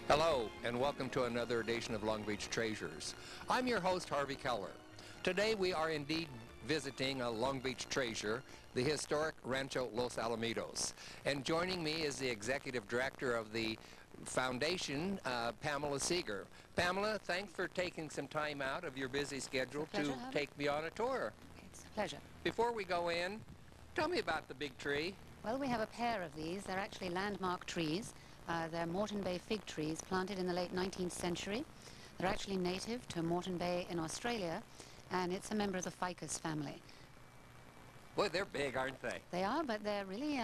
Hello, and welcome to another edition of Long Beach Treasures. I'm your host, Harvey Keller. Today we are indeed visiting a Long Beach treasure, the historic Rancho Los Alamitos. And joining me is the executive director of the foundation, Pamela Seeger. Pamela, thanks for taking some time out of your busy schedule to take me on a tour. It's a pleasure. Before we go in, tell me about the big tree. Well, we have a pair of these. They're actually landmark trees. They're Moreton Bay fig trees planted in the late 19th century. They're actually native to Moreton Bay in Australia, and it's a member of the ficus family. Boy, they're big, aren't they? They are, but they're really,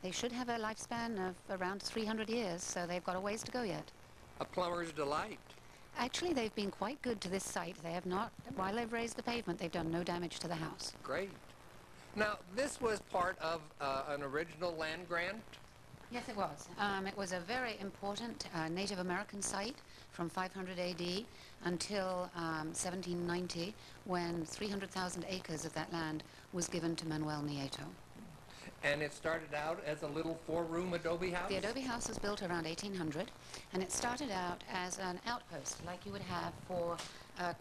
they should have a lifespan of around 300 years, so they've got a ways to go yet. A plumber's delight. Actually, they've been quite good to this site. They have not, while they've raised the pavement, they've done no damage to the house. Great. Now, this was part of an original land grant? Yes, it was. It was a very important Native American site from 500 AD until 1790, when 300,000 acres of that land was given to Manuel Nieto. And it started out as a little four-room adobe house? The adobe house was built around 1800, and it started out as an outpost, like you would have for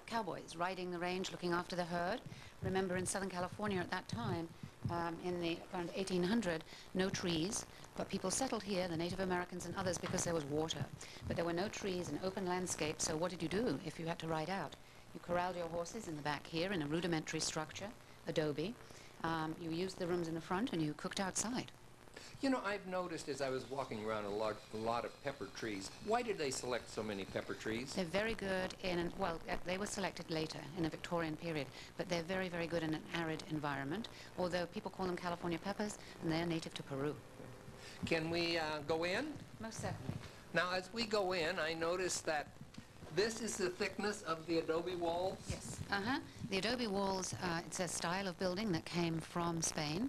cowboys riding the range, looking after the herd. Remember, in Southern California at that time, around 1800, no trees, but people settled here, the Native Americans and others, because there was water. But there were no trees, an open landscape, so what did you do if you had to ride out? You corralled your horses in the back here in a rudimentary structure, adobe. You used the rooms in the front, and you cooked outside. You know, I've noticed as I was walking around a lot of pepper trees. Why did they select so many pepper trees? They're very good in, they were selected later in the Victorian period, but they're very, very good in an arid environment, although people call them California peppers, and they're native to Peru. Can we go in? Most certainly. Now, as we go in, I noticed that this is the thickness of the adobe walls? Yes. The adobe walls, it's a style of building that came from Spain.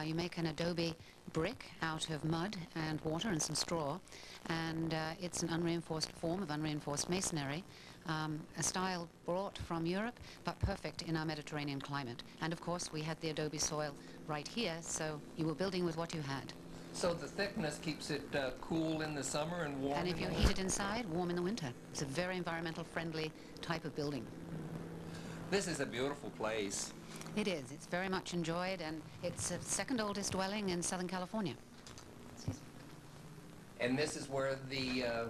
You make an adobe brick out of mud and water and some straw, and it's an unreinforced form of unreinforced masonry, a style brought from Europe, but perfect in our Mediterranean climate. And of course, we had the adobe soil right here, so you were building with what you had. So the thickness keeps it cool in the summer and warm. And if you heat it inside, warm in the winter. It's a very environmental friendly type of building. This is a beautiful place. It is. It's very much enjoyed, and it's the second oldest dwelling in Southern California. Excuse me. And this is where the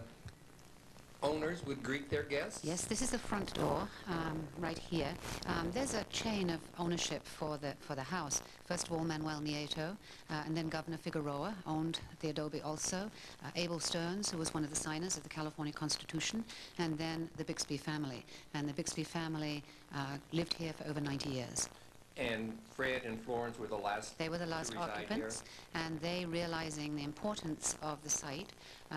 owners would greet their guests? Yes, this is the front door, right here. There's a chain of ownership for the house. First of all, Manuel Nieto, and then Governor Figueroa owned the adobe also. Abel Stearns, who was one of the signers of the California Constitution, and then the Bixby family. And the Bixby family lived here for over 90 years. And Fred and Florence were the last. They were the last occupants, and they, realizing the importance of the site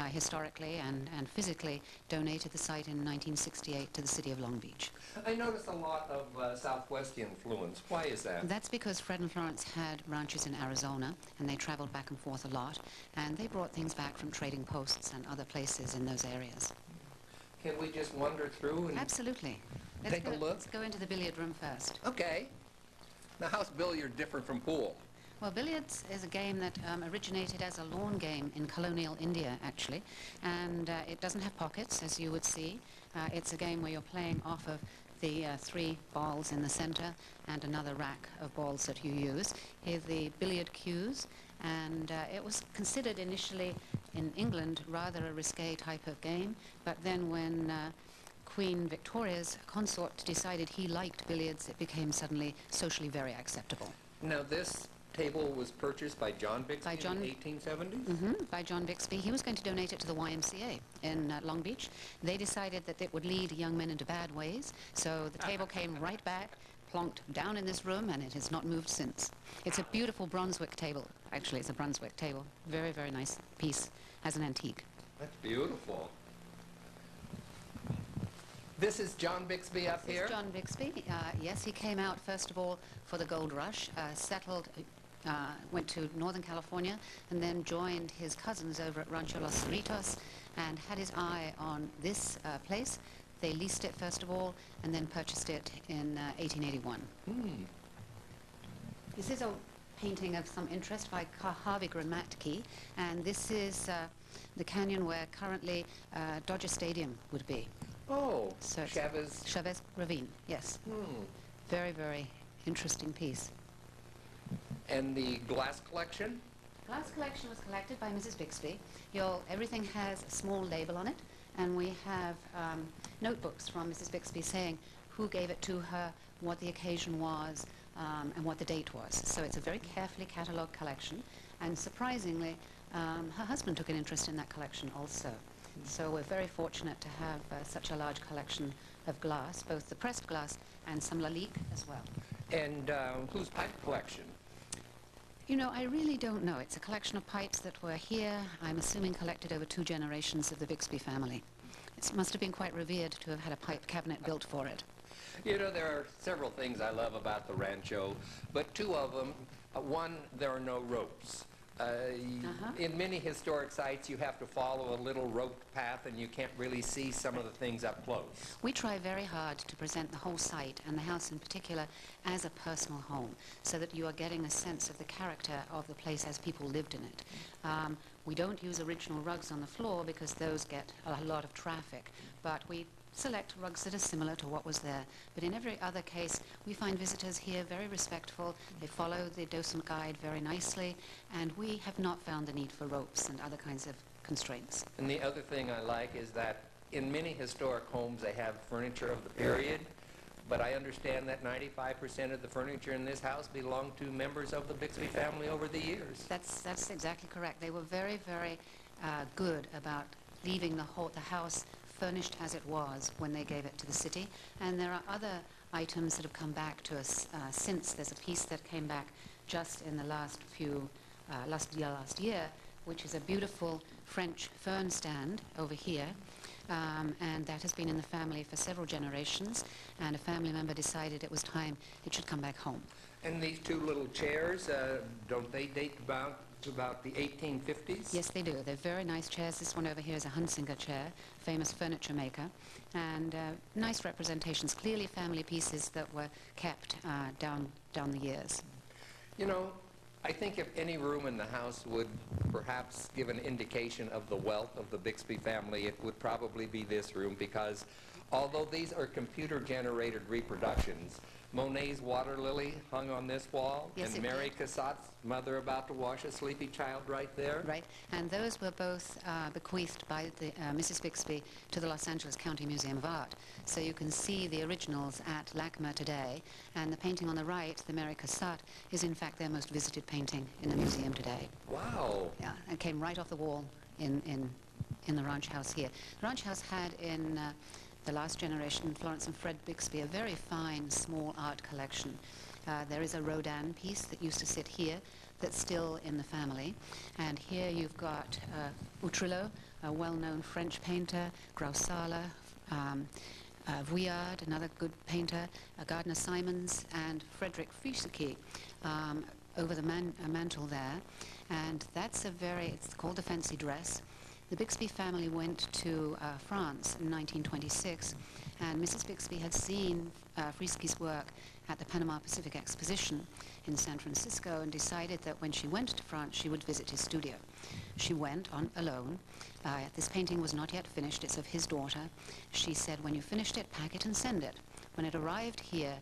historically and physically, donated the site in 1968 to the city of Long Beach. I noticed a lot of Southwest influence. Why is that? That's because Fred and Florence had ranches in Arizona, and they traveled back and forth a lot, and they brought things back from trading posts and other places in those areas. Can we just wander through and Absolutely. take a look? Let's go into the billiard room first. Okay. Now, how's billiard different from pool? Well, billiards is a game that originated as a lawn game in colonial India, actually, and it doesn't have pockets, as you would see. It's a game where you're playing off of the three balls in the center and another rack of balls that you use. Here are the billiard cues, and it was considered initially in England rather a risque type of game, but then when Queen Victoria's consort decided he liked billiards, it became suddenly socially very acceptable. Now, this table was purchased by John Bixby in the 1870s? Mm-hmm, by John Bixby. He was going to donate it to the YMCA in Long Beach. They decided that it would lead young men into bad ways, so the table came right back, plonked down in this room, and it has not moved since. It's a beautiful Brunswick table. Actually, it's a Brunswick table. Very, very nice piece as an antique. That's beautiful. This is John Bixby up here? This is John Bixby. Yes, he came out, first of all, for the gold rush, settled, went to Northern California, and then joined his cousins over at Rancho Los Alamitos, and had his eye on this place. They leased it, first of all, and then purchased it in 1881. Hmm. This is a painting of some interest by Harvey Gramatke, and this is the canyon where currently Dodger Stadium would be. Oh, So it's Chavez. Chavez Ravine, yes. Very, very interesting piece. And the glass collection? Glass collection was collected by Mrs. Bixby. Everything has a small label on it, and we have notebooks from Mrs. Bixby saying who gave it to her, what the occasion was, and what the date was. So it's a very carefully catalogued collection, and surprisingly, her husband took an interest in that collection also. So we're very fortunate to have such a large collection of glass, both the pressed glass and some Lalique as well. And whose pipe collection? You know, I really don't know. It's a collection of pipes that were here, I'm assuming collected over 2 generations of the Bixby family. It must have been quite revered to have had a pipe cabinet built for it. You know, there are several things I love about the Rancho, but 2 of them, one, there are no ropes. In many historic sites, you have to follow a little roped path, and you can't really see some of the things up close. We try very hard to present the whole site, and the house in particular, as a personal home, so that you are getting a sense of the character of the place as people lived in it. We don't use original rugs on the floor because those get a lot of traffic, but we select rugs that are similar to what was there. But in every other case, we find visitors here very respectful. They follow the docent guide very nicely, and we have not found the need for ropes and other kinds of constraints. And the other thing I like is that in many historic homes, they have furniture of the period, but I understand that 95% of the furniture in this house belonged to members of the Bixby family over the years. That's exactly correct. They were very, very good about leaving the house furnished as it was when they gave it to the city. And there are other items that have come back to us since. There's a piece that came back just in the last year, which is a beautiful French fern stand over here. And that has been in the family for several generations, and a family member decided it was time it should come back home. And these 2 little chairs, don't they date to about the 1850s? Yes, they do. They're very nice chairs. This one over here is a Hunsinger chair, famous furniture maker, and nice representations, clearly family pieces that were kept down the years. You know, I think if any room in the house would perhaps give an indication of the wealth of the Bixby family, it would probably be this room, because although these are computer-generated reproductions, Monet's Water Lily hung on this wall, yes, and Mary Cassatt's Mother About to Wash a Sleepy Child right there. Right, and those were both bequeathed by Mrs. Bixby to the Los Angeles County Museum of Art. So you can see the originals at LACMA today, and the painting on the right, the Mary Cassatt, is in fact their most visited painting in the museum today. Wow. Yeah, it came right off the wall in the ranch house here. The ranch house had in the last generation, Florence and Fred Bixby, a very fine small art collection. There is a Rodin piece that used to sit here that's still in the family. And here you've got Utrillo, a well-known French painter, Grausala, Vuillard, another good painter, Gardner Simons, and Frederick Fusaki over the mantle there. And that's it's called a fancy dress. The Bixby family went to France in 1926, and Mrs. Bixby had seen Frieske's work at the Panama Pacific Exposition in San Francisco and decided that when she went to France, she would visit his studio. She went on alone. This painting was not yet finished. It's of his daughter. She said, when you finished it, pack it and send it. When it arrived here,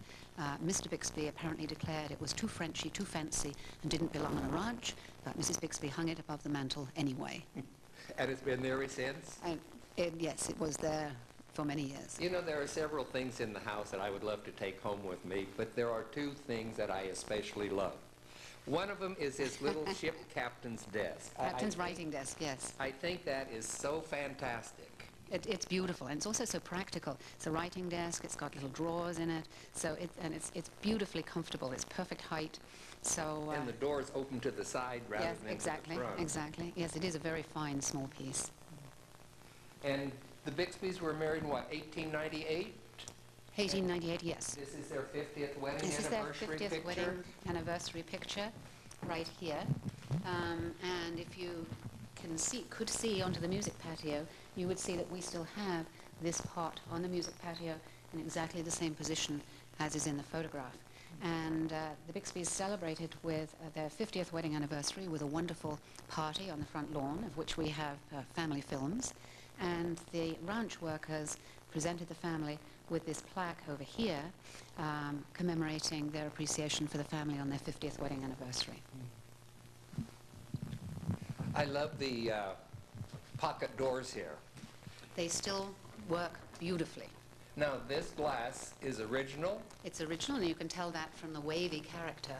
Mr. Bixby apparently declared it was too Frenchy, too fancy, and didn't belong on a ranch, but Mrs. Bixby hung it above the mantel anyway. And it's been there since? Yes, it was there for many years. You know, there are several things in the house that I would love to take home with me, but there are 2 things that I especially love. One of them is his little ship captain's desk. Captain's writing desk, yes. I think that is so fantastic. It's beautiful, and it's also so practical. It's a writing desk. It's got little drawers in it, so it's beautifully comfortable. It's perfect height. So and the doors open to the side rather yes, than exactly, to the front. Exactly. Yes, it is a very fine small piece. And the Bixbys were married in what, 1898? 1898, yes. This is their 50th wedding This is their anniversary 50th picture? wedding anniversary picture, right here. And if you could see onto the music patio, you would see that we still have this pot on the music patio in exactly the same position as is in the photograph. And the Bixbys celebrated with their 50th wedding anniversary with a wonderful party on the front lawn, of which we have family films. And the ranch workers presented the family with this plaque over here, commemorating their appreciation for the family on their 50th wedding anniversary. I love the pocket doors here. They still work beautifully. Now, this glass is original. It's original, and you can tell that from the wavy character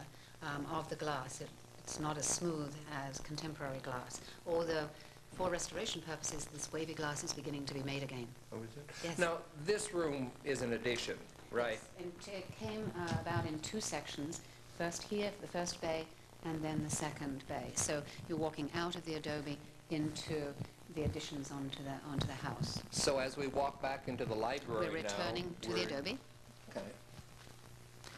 of the glass. It's not as smooth as contemporary glass. Although, for restoration purposes, this wavy glass is beginning to be made again. Oh, is it? Yes. Now, this room is an addition, right? Yes. And it came about in two sections. First here for the first bay, and then the second bay. So you're walking out of the adobe into the additions onto the house. So as we walk back into the library We're returning to the adobe. Okay.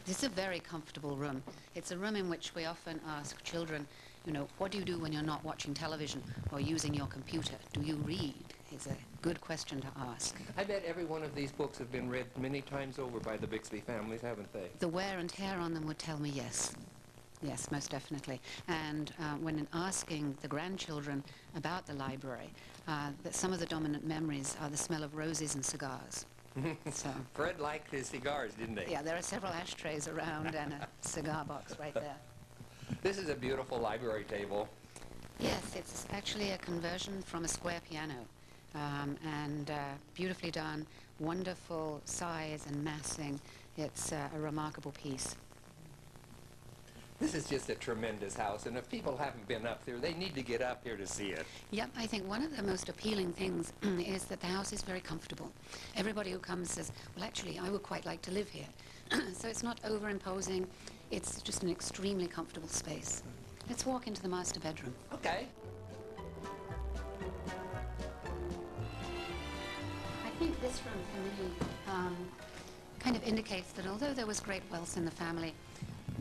This is a very comfortable room. It's a room in which we often ask children, you know, what do you do when you're not watching television or using your computer? Do you read? It's a good question to ask. I bet every one of these books have been read many times over by the Bixby families, haven't they? The wear and tear on them would tell me yes. Yes, most definitely. And when asking the grandchildren about the library, that some of the dominant memories are the smell of roses and cigars. So, Fred liked his cigars, didn't he? yeah, there are several ashtrays around and a cigar box right there. This is a beautiful library table. Yes, it's actually a conversion from a square piano. And beautifully done, wonderful size and massing. It's a remarkable piece. This is just a tremendous house, and if people haven't been up there, they need to get up here to see it. Yep, I think one of the most appealing things is that the house is very comfortable. Everybody who comes says, well, actually, I would quite like to live here. So it's not over-imposing. It's just an extremely comfortable space. Let's walk into the master bedroom. Okay. I think this room, for me, kind of indicates that although there was great wealth in the family,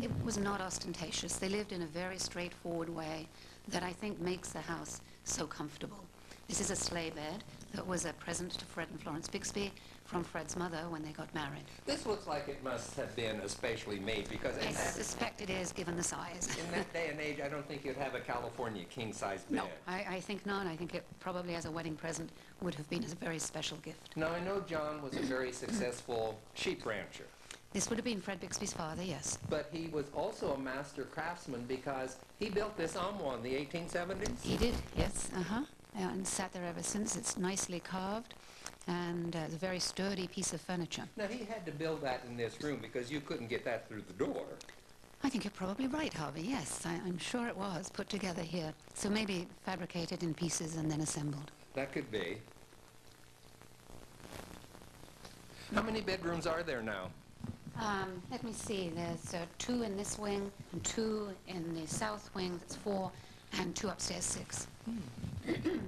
it was not ostentatious. They lived in a very straightforward way that I think makes the house so comfortable. This is a sleigh bed that was a present to Fred and Florence Bixby from Fred's mother when they got married. This looks like it must have been especially made because I suspect it is, given the size. in that day and age, I don't think you'd have a California king-size bed. No, I think not. I think it probably as a wedding present would have been a very special gift. Now, I know John was a very successful sheep rancher. This would have been Fred Bixby's father, yes. But he was also a master craftsman because he built this amo in the 1870s. He did, yes, and sat there ever since. It's nicely carved, and it's a very sturdy piece of furniture. Now, he had to build that in this room because you couldn't get that through the door. I think you're probably right, Harvey, yes. I'm sure it was put together here. So maybe fabricated in pieces and then assembled. That could be. How many bedrooms are there now? Let me see. There's 2 in this wing and 2 in the south wing. That's 4, and 2 upstairs, 6.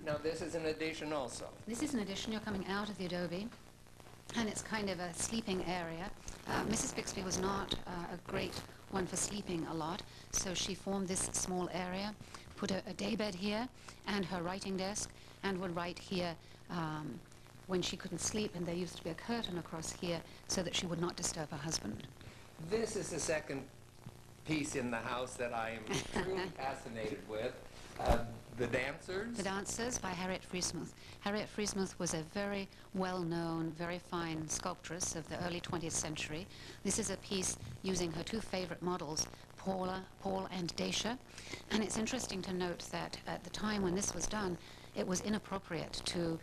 Now, this is an addition also. This is an addition. You're coming out of the adobe, and it's kind of a sleeping area. Mrs. Bixby was not a great one for sleeping a lot, so she formed this small area, put a daybed here and her writing desk, and would write here when she couldn't sleep, and there used to be a curtain across here so that she would not disturb her husband. This is the second piece in the house that I am truly fascinated with. The Dancers. The Dancers by Harriet Friesmuth. Harriet Friesmuth was a very well-known, very fine sculptress of the early 20th century. This is a piece using her 2 favorite models, Paul and Dacia. And it's interesting to note that at the time when this was done, it was inappropriate to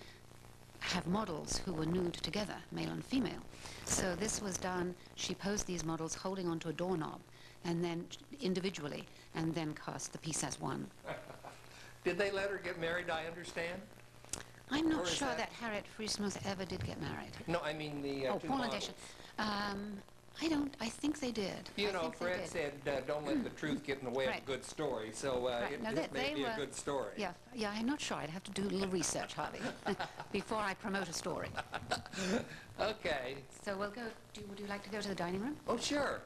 have models who were nude together, male and female. So this was done, she posed these models holding onto a doorknob, and then individually, and then cast the piece as one. Did they let her get married, I understand? I'm not sure that Harriet Friesmuth ever did get married. No, I mean the two Paul and models. Dacia. I think they did. You know, Fred said, don't let the truth get in the way of a good story, so it may be a good story. Yeah, I'm not sure. I'd have to do a little research, Harvey, before I promote a story. Okay. So we'll go, would you like to go to the dining room? Oh, sure.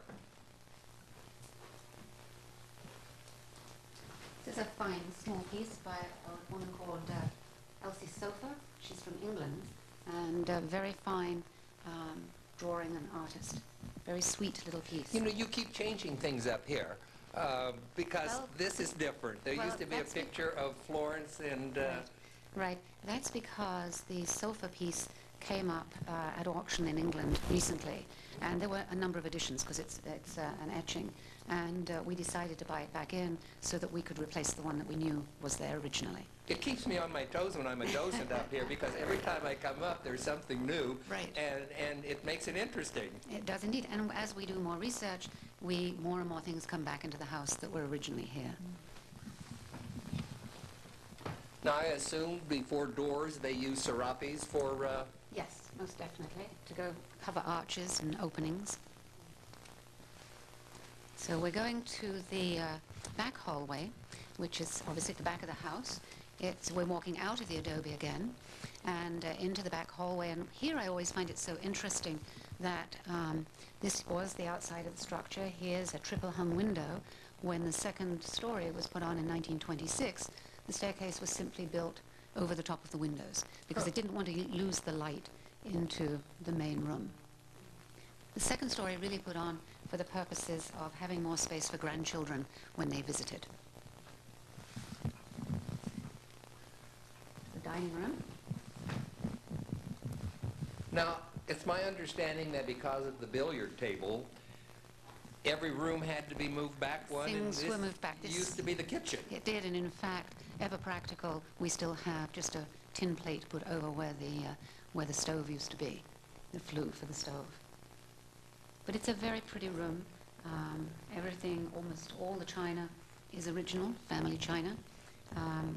This is a fine, small piece by a woman called Elsie Sofer. She's from England, and a very fine drawing and artist. very sweet little piece. You know, you keep changing things up here because Well, this is different. There well, used to be a that's picture of Florence and... Right. That's because the sofa piece came up at auction in England recently, and there were a number of editions because it's an etching, and we decided to buy it back in so that we could replace the one that we knew was there originally. It keeps me on my toes when I'm a docent up here because every time I come up there's something new, Right. and it makes it interesting. It does indeed, and as we do more research, more and more things come back into the house that were originally here. Now I assume before doors they use serapes for... Yes, most definitely, to go cover arches and openings. So we're going to the back hallway, which is obviously at the back of the house. We're walking out of the adobe again and into the back hallway. And here I always find it so interesting that this was the outside of the structure. Here's a triple hung window. When the second story was put on in 1926, the staircase was simply built over the top of the windows because they didn't want to lose the light into the main room. The second story really put on for the purposes of having more space for grandchildren when they visited. The dining room. Now, it's my understanding that because of the billiard table, every room had to be moved back one. Things and were moved back. This used to be the kitchen. It did, and in fact, ever practical, we still have just a tin plate put over where the stove used to be, the flue for the stove. But it's a very pretty room. Everything, almost all the china is original, family china,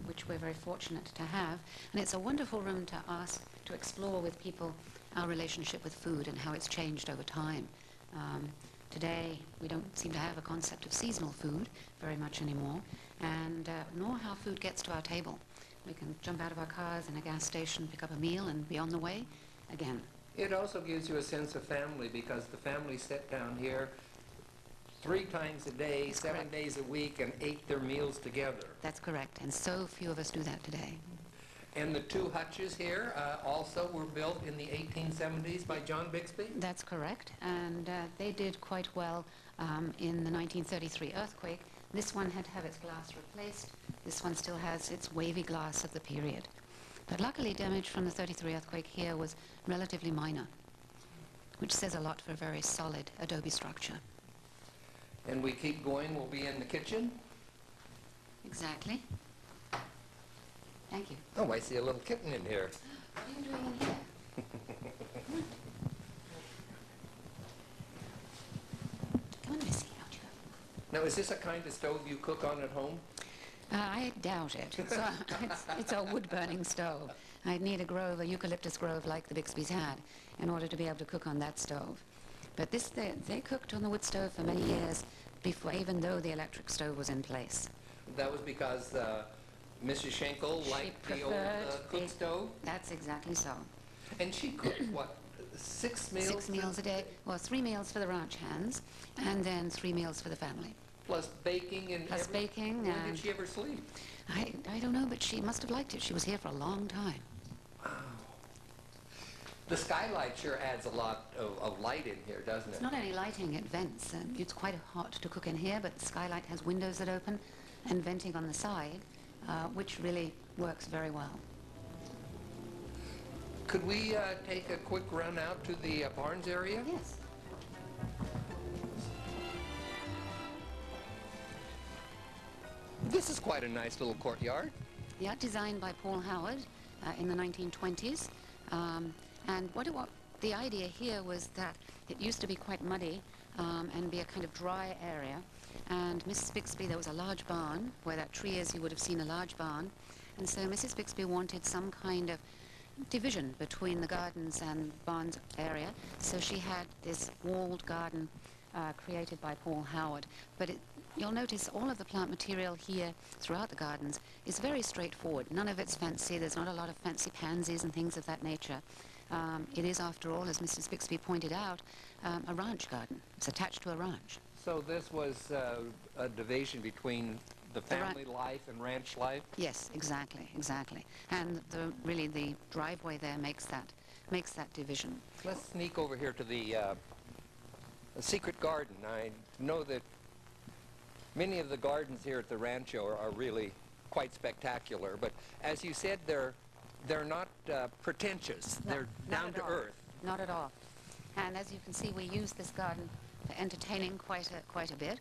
which we're very fortunate to have. And it's a wonderful room to explore with people our relationship with food and how it's changed over time. Today, we don't seem to have a concept of seasonal food very much anymore, and nor how food gets to our table. We can jump out of our cars in a gas station, pick up a meal, and be on the way again. It also gives you a sense of family because the family sit down here 3 times a day, That's 7 correct. days a week, and ate their meals together. That's correct, and so few of us do that today. And the 2 hutches here also were built in the 1870s by John Bixby? That's correct, and they did quite well in the 1933 earthquake. This one had to have its glass replaced. This one still has its wavy glass of the period. But luckily, damage from the 33 earthquake here was relatively minor, which says a lot for a very solid adobe structure. And we keep going, we'll be in the kitchen. Exactly. Thank you. Oh, I see a little kitten in here. What are you doing in here? Come on, Missy, out you go. Now, is this a kind of stove you cook on at home? I doubt it. It's a wood-burning stove. I'd need a eucalyptus grove like the Bixbys had in order to be able to cook on that stove. But they cooked on the wood stove for many years before, even though the electric stove was in place. That was because Mrs. Schenkel liked the old cook stove? That's exactly so. And she cooked, what, 6 meals? 6 meals a day. Well, 3 meals for the ranch hands, and then 3 meals for the family. Plus baking and Plus baking. When and did she ever sleep? I don't know, but she must have liked it. She was here for a long time. Wow. The skylight sure adds a lot of light in here, doesn't it? It's not only lighting, it vents. It's quite hot to cook in here, but the skylight has windows that open and venting on the side, which really works very well. Could we take a quick run out to the barns area? Yes. This is quite a nice little courtyard. Yeah, designed by Paul Howard in the 1920s. And the idea here was that it used to be quite muddy and be a kind of dry area. And Mrs. Bixby, there was a large barn. Where that tree is, you would have seen a large barn. And so Mrs. Bixby wanted some kind of division between the gardens and barns area. So she had this walled garden created by Paul Howard. But you'll notice all of the plant material here throughout the gardens is very straightforward. None of it's fancy. There's not a lot of fancy pansies and things of that nature. It is, after all, as Mrs. Bixby pointed out, a ranch garden. It's attached to a ranch. So this was a division between the family life and ranch life? Yes, exactly, exactly. And really the driveway there makes that division. Let's sneak over here to the a secret garden. I know that many of the gardens here at the Rancho are really quite spectacular, but as you said, they're not pretentious. No, they're not down at to all. earth. Not at all. And as you can see, we use this garden for entertaining quite a bit.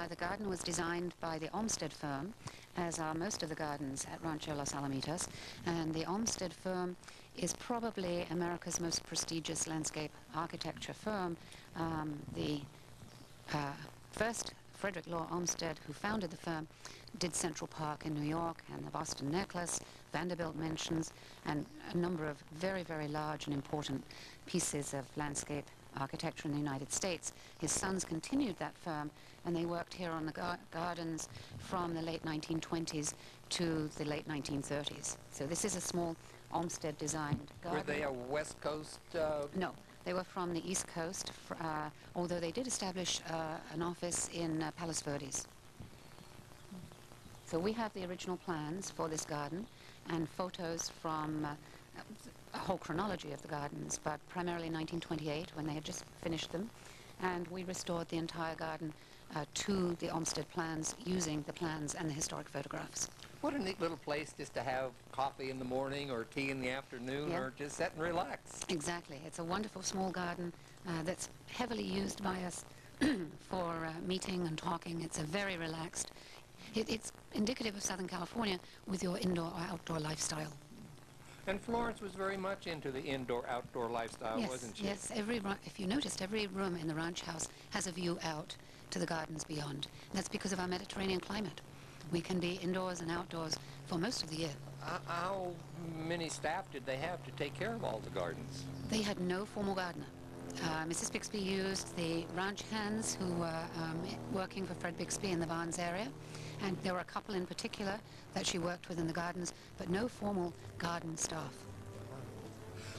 The garden was designed by the Olmsted firm, as are most of the gardens at Rancho Los Alamitos. And the Olmsted firm is probably America's most prestigious landscape architecture firm. The first Frederick Law Olmsted, who founded the firm, did Central Park in New York and the Boston Necklace, Vanderbilt Mansions, and a number of very, very large and important pieces of landscape architecture in the United States. His sons continued that firm, and they worked here on the gardens from the late 1920s to the late 1930s. So this is a small Olmsted-designed garden. Were they a West Coast? No. They were from the East Coast, although they did establish an office in Palos Verdes. So we have the original plans for this garden and photos from a whole chronology of the gardens, but primarily 1928 when they had just finished them. And we restored the entire garden to the Olmsted plans using the plans and the historic photographs. What a neat little place just to have coffee in the morning or tea in the afternoon, Yeah. or just sit and relax. Exactly. It's a wonderful small garden that's heavily used by us for meeting and talking. It's a very relaxed. It's indicative of Southern California with your indoor or outdoor lifestyle. And Florence was very much into the indoor-outdoor lifestyle, Yes, wasn't she? yes. If you noticed, every room in the ranch house has a view out to the gardens beyond. That's because of our Mediterranean climate. We can be indoors and outdoors for most of the year. How many staff did they have to take care of all the gardens? They had no formal gardener. Mrs. Bixby used the ranch hands who were working for Fred Bixby in the Barnes area, and there were a couple in particular that she worked with in the gardens, but no formal garden staff.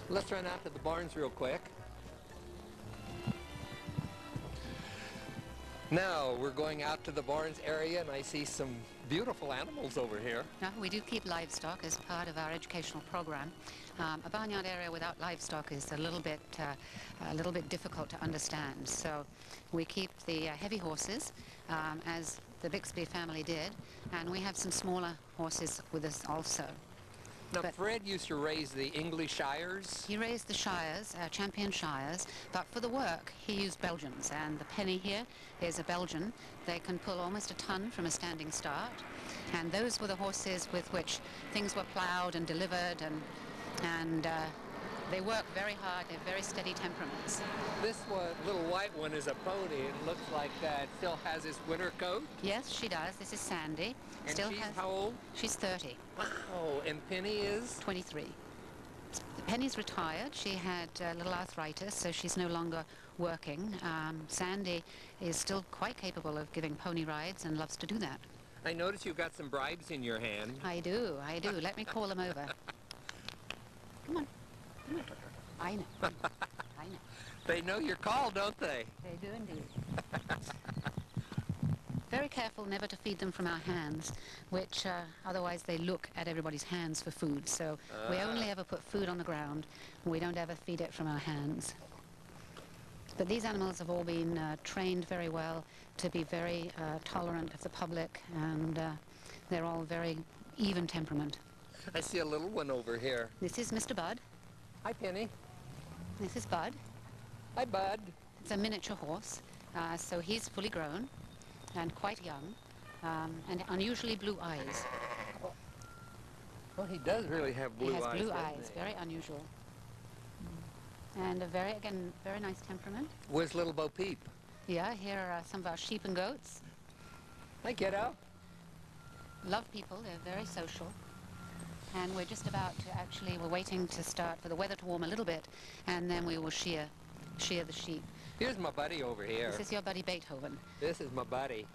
Let's run out to the barns real quick. Now we're going out to the barns area, and I see some beautiful animals over here. Now, we do keep livestock as part of our educational program. A barnyard area without livestock is a little bit difficult to understand. So we keep the heavy horses, as the Bixby family did, and we have some smaller horses with us also. Now, But Fred used to raise the English Shires. he raised the Shires, champion Shires, but for the work he used Belgians, and the Penny here is a Belgian. They can pull almost a ton from a standing start, and those were the horses with which things were plowed and delivered, and they work very hard. They're very steady temperaments. This little white one is a pony. It looks like it still has its winter coat. Yes, she does. This is Sandy. And Still she's has. how old? She's 30. Wow. And Penny is? 23. Penny's retired. She had a little arthritis, so she's no longer working. Sandy is still quite capable of giving pony rides and loves to do that. I notice you've got some bribes in your hand. I do. Let me call them over. Come on. Come on. I know. I know. They know your call, don't they? They do indeed. Very careful never to feed them from our hands, which otherwise they look at everybody's hands for food. So we only ever put food on the ground. We don't ever feed it from our hands. But these animals have all been trained very well to be very tolerant of the public, and they're all very even temperament. I see a little one over here. This is Mr. Bud. Hi, Penny. This is Bud. Hi, Bud. It's a miniature horse, so he's fully grown and quite young, and unusually blue eyes. Well, he does really have blue eyes. He has blue doesn't eyes, he? very unusual. And a very nice temperament. Where's little Bo Peep? Yeah, here are some of our sheep and goats. Hi, kiddo. Love people, they're very social. And we're just about to we're waiting to start for the weather to warm a little bit, and then we will shear the sheep. Here's my buddy over here. This is your buddy Beethoven. This is my buddy.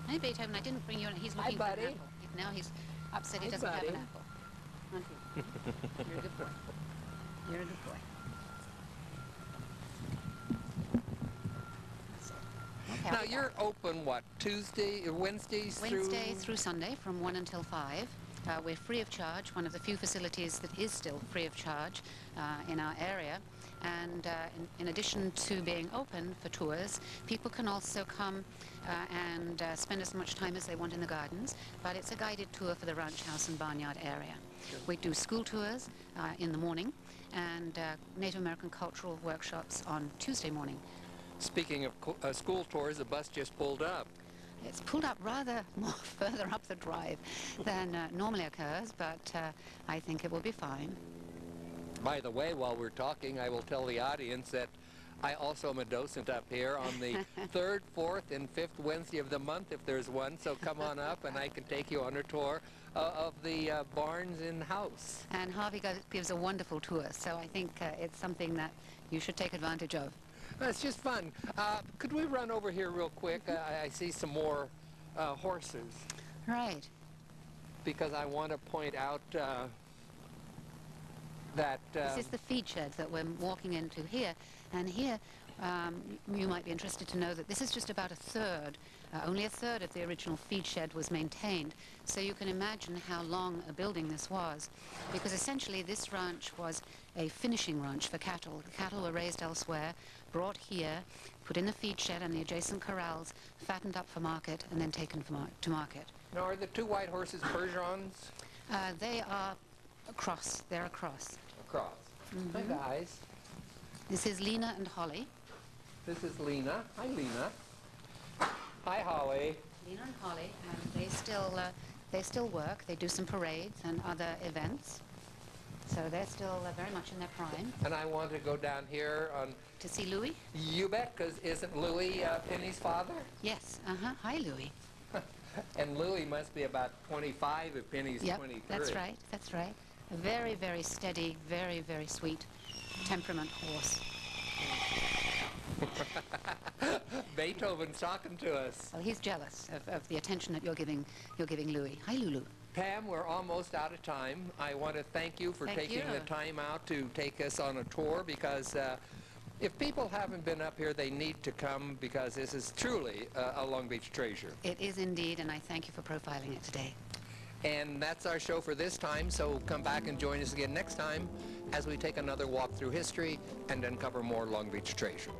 Hey Beethoven, I didn't bring you in. He's Hi, looking for buddy. an apple. Now he's upset he Hi, doesn't have buddy. an apple. Aren't you? You're a good boy. You're a good boy. Okay, Now, I'll be you're back. open, what, Wednesdays Wednesday through Sunday from 1 until 5. We're free of charge, one of the few facilities that is still free of charge in our area. And in addition to being open for tours, people can also come and spend as much time as they want in the gardens, but it's a guided tour for the ranch house and barnyard area. Sure. We do school tours in the morning and Native American cultural workshops on Tuesday morning. Speaking of school tours, the bus just pulled up. It's pulled up rather more further up the drive than normally occurs, but I think it will be fine. By the way, while we're talking, I will tell the audience that I also am a docent up here on the 3rd, 4th, and 5th Wednesday of the month, if there's one. So come on up and I can take you on a tour of the barns and house. And Harvey gives a wonderful tour, so I think it's something that you should take advantage of. It's just fun. Could we run over here real quick? I see some more horses. Right. Because I want to point out that... This is the feed shed that we're walking into here. And here, you might be interested to know that this is just about a third, only a third of the original feed shed was maintained. So you can imagine how long a building this was. Because essentially this ranch was a finishing ranch for cattle. The cattle were raised elsewhere, brought here, put in the feed shed and the adjacent corrals, fattened up for market, and then taken to market. Now, are the two white horses Percherons? They are a cross. They're a cross. A cross. Hi, guys. This is Lena and Holly. This is Lena. Hi, Lena. Hi, Holly. Lena and Holly, and they still work. They do some parades and other events. So they're still very much in their prime. And I want to go down here on... To see Louis? You bet, because isn't Louis Penny's father? Yes. Hi, Louis. And Louis must be about 25 if Penny's 23. That's right. That's right. A very, very steady, very, very sweet temperament horse. Beethoven's talking to us. Well, he's jealous of the attention that you're giving Louis. Hi, Lulu. Pam, we're almost out of time. I want to thank you for taking the time out to take us on a tour, because if people haven't been up here, they need to come, because this is truly a Long Beach treasure. It is indeed, and I thank you for profiling it today. And that's our show for this time, so come back and join us again next time as we take another walk through history and uncover more Long Beach treasure.